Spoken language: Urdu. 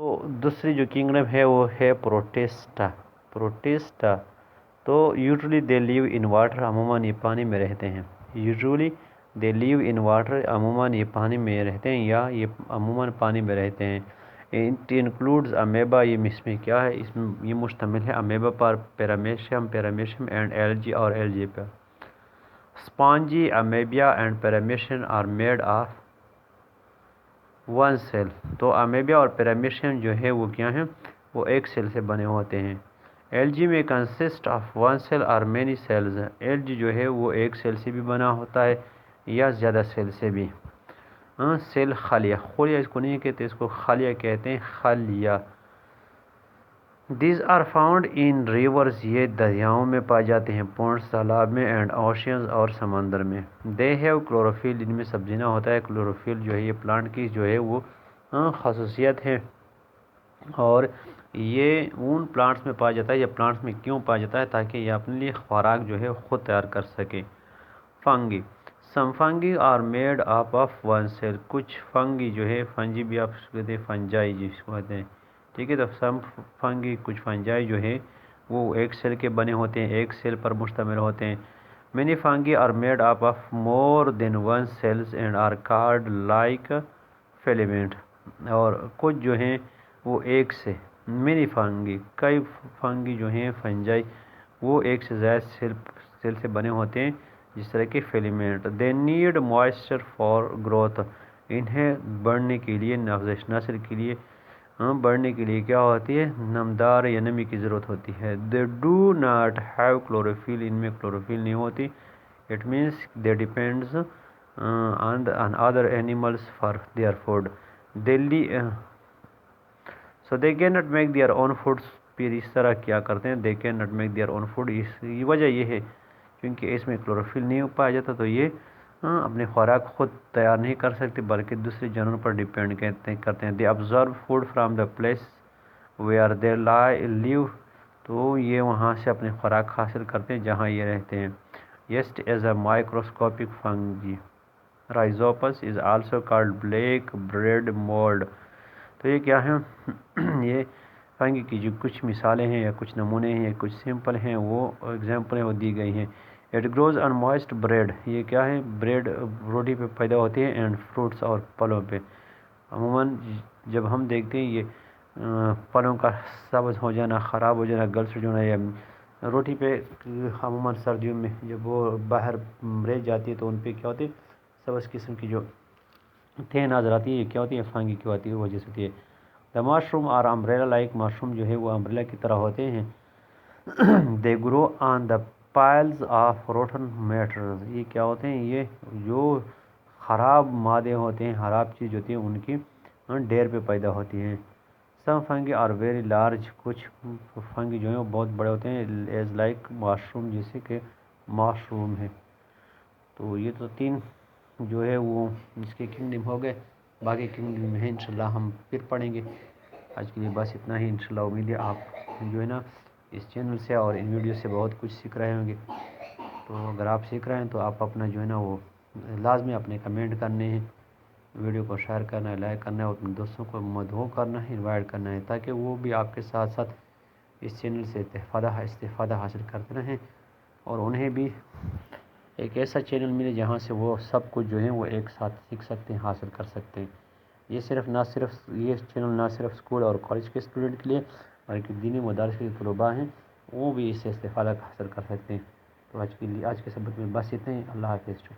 تو دوسری جو کنگڈم ہے وہ ہے پروٹسٹا. تو usually they leave in water, عموماً یہ پانی میں رہتے ہیں. Usually they leave in water, عموماً یہ پانی میں رہتے ہیں یا یہ عموماً پانی میں رہتے ہیں. اٹ انکلوڈز امیبا، یہ اس میں کیا ہے، اس میں یہ مشتمل ہے امیبا پر، پیرامیشیم اینڈ ایلجی اور ایلجی پر. Spongy amoeba and paramecium are made of one cell. تو امیبیا اور پیرامیشیم جو ہے وہ کیا ہیں، وہ ایک سیل سے بنے ہوتے ہیں. ایلجی میں کنسسٹ آف ون سیل اور مینی سیلز. ایلجی جو ہے وہ ایک سیل سے بھی بنا ہوتا ہے یا زیادہ سیل سے بھی. سیل خلیہ اس کو نہیں کہتے، اس کو خلیہ کہتے ہیں، خلیہ. These are found in rivers, یہ دریاؤں میں پائے جاتے ہیں، پونڈس تالاب میں، اینڈ اوشینز اور سمندر میں. دے ہیو کلوروفل، ان میں سبزینا ہوتا ہے. کلوروفل جو ہے یہ پلانٹ کی جو ہے وہ خصوصیت ہے، اور یہ ان پلانٹس میں پایا جاتا ہے. یہ پلانٹس میں کیوں پایا جاتا ہے؟ تاکہ یہ اپنے لیے خوراک جو ہے خود تیار کر سکے. Fungi, some fungi are made up of one cell. کچھ فنگی جو ہے، فنجی بھی آپ کہتے ہیں، فنجائی جس کو کہتے ہیں، ٹھیک ہے. تو سم فنگی، کچھ فنجائی جو ہے وہ ایک سیل کے بنے ہوتے ہیں، ایک سیل پر مشتمل ہوتے ہیں. Many fungi are made up of more than one cells and are cord like filament. اور کچھ جو ہیں وہ ایک سے، مینی فنگی، کئی فنگی جو ہیں، فنجائی، وہ ایک سے زائد سیل سے بنے ہوتے ہیں، جس طرح کے filament. They need moisture for growth. انہیں بڑھنے کے لیے، نسل کے لیے بڑھنے کے لیے کیا ہوتی ہے، نمدار یا نمی کی ضرورت ہوتی ہے. They do not have chlorophyll, ان میں کلوروفل نہیں ہوتی. It means they depends on other animals for their food. So they can not make their own food. پھر اس طرح کیا کرتے ہیں، they can not make their own food. اس کی وجہ یہ ہے کیونکہ اس میں کلوروفل نہیں پایا جاتا، تو یہ اپنی خوراک خود تیار نہیں کر سکتے بلکہ دوسرے جانوروں پر ڈیپینڈ کرتے ہیں. They absorb food from the place where they live. تو یہ وہاں سے اپنی خوراک حاصل کرتے ہیں جہاں یہ رہتے ہیں. Yeast is a microscopic fungi. Rhizopus is also called black bread mould. تو یہ کیا ہے، یہ فنگی کی جو کچھ مثالیں ہیں یا کچھ نمونے ہیں یا کچھ سمپل ہیں، وہ ایگزامپل ہیں، وہ دی گئی ہیں. It grows on moist bread. یہ کیا ہے، بریڈ روٹی پہ پیدا ہوتے ہیں، اینڈ فروٹس اور پھلوں پہ. عموماً جب ہم دیکھتے ہیں یہ پھلوں کا سبز ہو جانا، خراب ہو جانا، گل سڑ جانا، یا روٹی پہ عموماً سردیوں میں جب وہ باہر رہ جاتی ہے تو ان پہ کیا ہوتی ہے، سبز قسم کی جو تھے نظر آتی ہے، یہ کیا ہوتی ہے، فنگی کی ہوتی ہے، وجہ سے ہوتی ہے. دا مشروم اور امبریلا لائک. مشروم جو ہے وہ امبریلا کی طرح ہوتے ہیں. دے گرو آن دا پائلز آف روٹن میٹرز. یہ کیا ہوتے ہیں، یہ جو خراب مادے ہوتے ہیں، خراب چیز ہوتی ہیں، ان کی ڈیر پہ پیدا ہوتی ہیں. سم فنگی آر ویری لارج. کچھ فنگی جو ہیں وہ بہت بڑے ہوتے ہیں، ایز لائک مشروم، جیسے کہ مشروم ہے. تو یہ تو تین جو ہے وہ اس کے کنگڈم ہو گئے. باقی کنگڈم میں انشاءاللہ ہم پھر پڑھیں گے. آج کے لیے بس اتنا ہی. انشاءاللہ امید ہے آپ جو ہے نا اس چینل سے اور ان ویڈیو سے بہت کچھ سیکھ رہے ہوں گے. تو اگر آپ سیکھ رہے ہیں تو آپ اپنا جو ہے نا وہ لازمی اپنے کمنٹ کرنے ہیں، ویڈیو کو شیئر کرنا ہے، لائک کرنا ہے، اور اپنے دوستوں کو مدعو کرنا ہے، انوائٹ کرنا ہے، تاکہ وہ بھی آپ کے ساتھ ساتھ اس چینل سے استفادہ حاصل کرتے رہیں، اور انہیں بھی ایک ایسا چینل ملے جہاں سے وہ سب کچھ جو ہے وہ ایک ساتھ سیکھ سکتے ہیں، حاصل کر سکتے ہیں. یہ چینل نہ صرف اسکول اور کالج کے اسٹوڈنٹ کے لیے بلکہ دینی مدارس کے طلباء ہیں وہ بھی اس سے استفادہ حاصل کر سکتے ہیں. تو آج کے سبق میں بس اتنا ہی. اللہ حافظ.